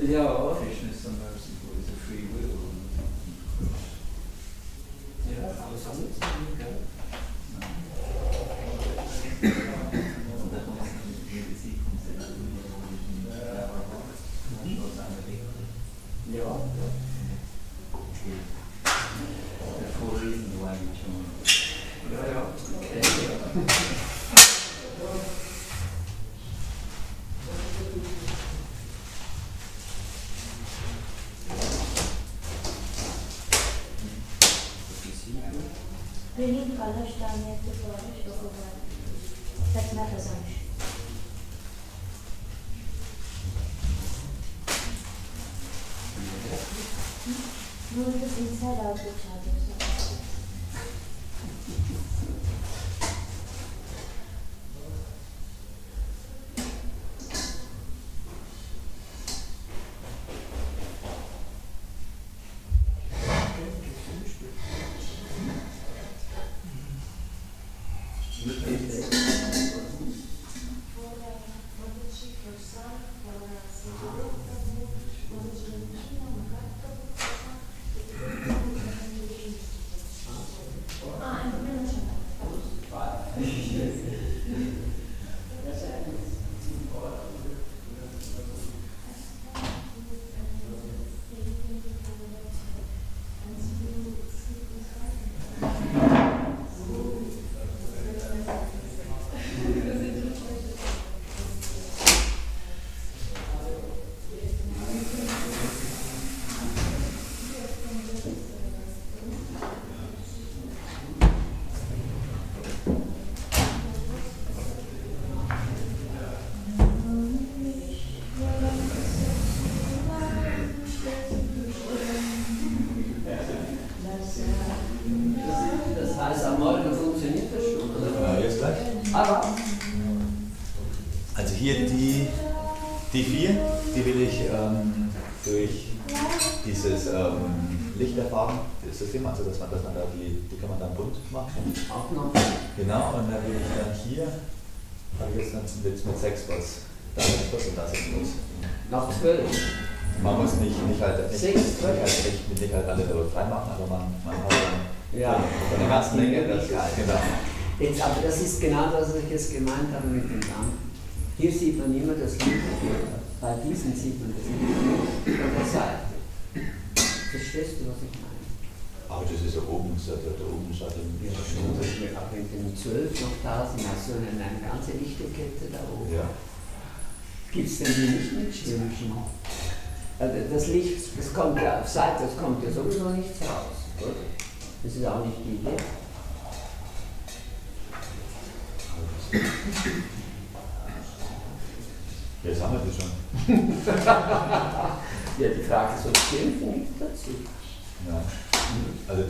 Yeah, Krishna is so merciful, it's a free will. Ja, aber so ist es nicht, gell? Ja. The full reason why we join. Ja, okay. Bringing colors down, you have to polish over. That's not assumption. No, it is inside out the charger. Also hier die vier, die will ich durch dieses Lichterfarben-System, also dass man da die kann man dann bunt machen. Auch noch. Genau, und dann will ich dann hier, habe ich jetzt mit 6 was. Da ist was und das ist los. Nach 12. Man muss nicht alle frei machen, aber man hat dann von der ganzen Länge, das ist, genau. Jetzt, aber das ist genau das, was ich jetzt gemeint habe mit dem Dampf. Hier sieht man immer das Licht, bei diesen sieht man das Licht von der Seite. Verstehst du, was ich meine? Aber das ist ja oben, der oben Schatten. Ja, schon. Aber mit dem 12 noch 1000 hast du eine ganze Lichterkette da oben. Ja. Gibt es denn die nicht mit Stürmchen? Also das Licht, das kommt ja auf Seite, das kommt ja sowieso nichts raus. Oder? Das ist auch nicht die Idee. Jetzt haben wir das schon. Ja, die Frage ist, ob Stürmchen nicht dazu. Ja. Also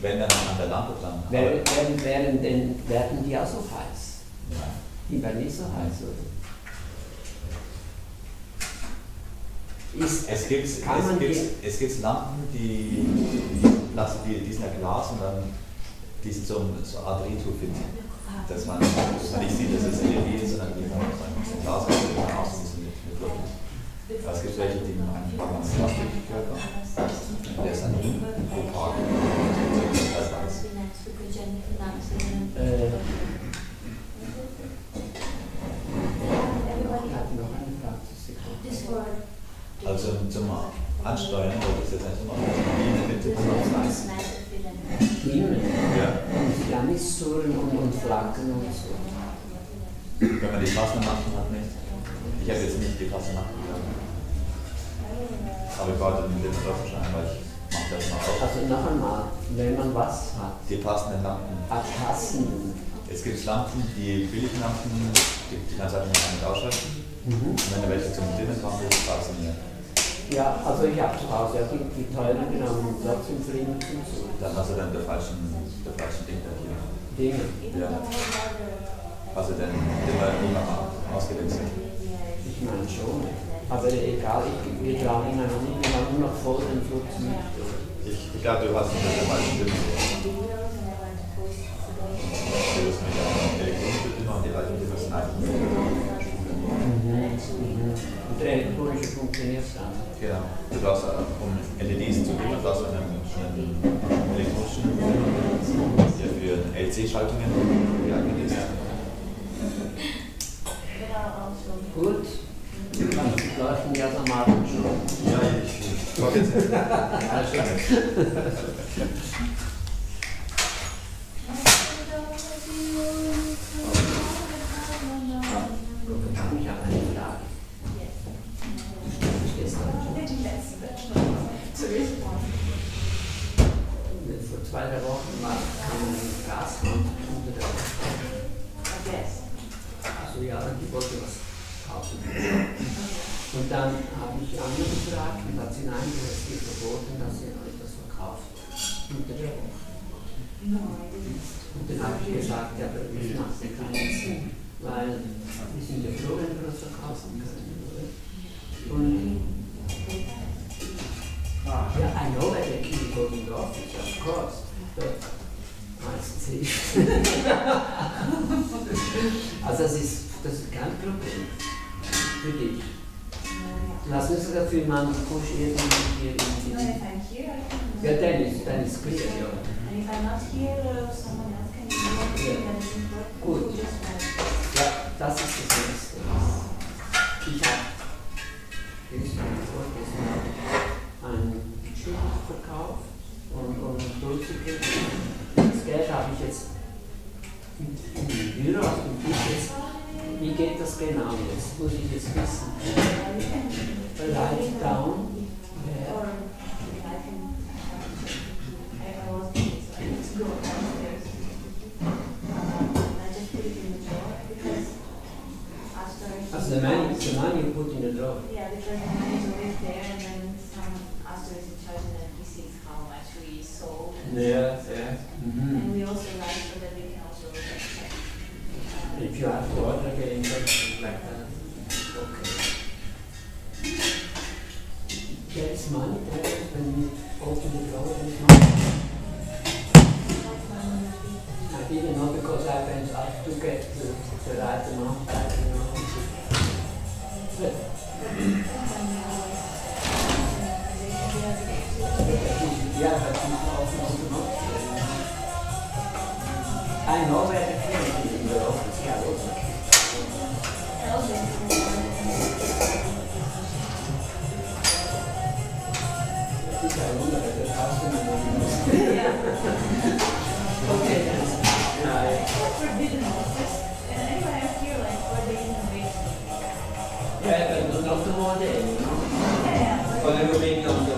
wenn dann an der Lampe dran. Werden die auch so heiß? Ja. Die werden nicht so heiß, oder? Es gibt Lampen, die sind ja Glas und dann die sind so eine Art Retrofit. Dass man nicht sieht, dass es LED ist, sondern die man ein Glas aus mit Luft. Aber es gibt welche, die haben einen Plastikkörper. Der ist dann opak. Das weiß. Also zum Ansteuern, das ist jetzt einfach mal ja, nicht surren und flanken und so. Wenn man die Fasnachten hat, nicht. Ich habe jetzt nicht die Fasnachten gehabt. Aber ich warte mit dem Löffelschein, weil ich mache das mal auf. Also noch einmal, wenn man was hat. Die passenden Lampen. Passenden. Es gibt Lampen, die billigen Lampen, die kannst du einfach nicht ausschalten. Und wenn du welche zum Dimmen haben willst, fragst du mir. Ja, also ich habe zu Hause ja die teuren genommen, Platz im Frieden und so. Dann hast du dann der falschen Ding da hier. Dinge? Ja. Also dann immer ausgewechselt. Ich meine schon. Aber egal, wir tragen immer noch nicht, wir haben nur noch voll den Flux nicht. Ich glaube, du hast nicht der falschen Stimme. Du wirst mit der elektronische Stimme und die alte Stimme sind einfach Und der elektronische funktioniert dann. Genau. Du darfst, um LEDs zu nehmen, darfst du einen elektronischen, der für LC-Schaltungen geeignet ist. Gut. Du kannst die Leuchten ja am Abend schon. Ja, ich glaube jetzt nicht. Ich habe eine Frage. vor 2-3 Wochen kam ein Grasland unter der also ja, die wollte was kaufen. Und dann habe ich angefragt und hat sie nein, du hast ihr verboten, dass sie etwas verkauft unter der Woche. Und dann habe ich gesagt, ja, aber das macht ja keinen Sinn, weil wir sind ja froh, wenn wir das verkaufen können, oder? Und yeah, I know that they keep going to office, of course, but also das ist kein Problem für dich. Lass uns dafür jemanden pushen hier in ja, dann ist clear, ja. And if I'm not here, someone else can do it, that is important. Gut. Ja, das ist das Nächste. Ich habe ein Stück verkauft und durchgekriegt. Das Geld habe ich jetzt im Büro auf dem Tisch jetzt. Wie geht das genau jetzt? Muss ich jetzt wissen. Write it down. Also the money you put in the drawer. Yeah, because the money is always there, and then someone after is in charge, and then he sees how much we sold. Yeah, yeah. And we also write so that we can also check. If you have to order again, something like that. Okay. There is money there when you open the drawer, there is money. I didn't know because I went up to get the right amount back, you know. But yeah, but it's also not. I know where the clinic is in the office, yeah, also. I think I wonder if the customer okay, then. Forbidden office. And anyway, I feel like 4 days in a week. Yeah, but not the whole day, you know? Yeah. Or they were maybe on the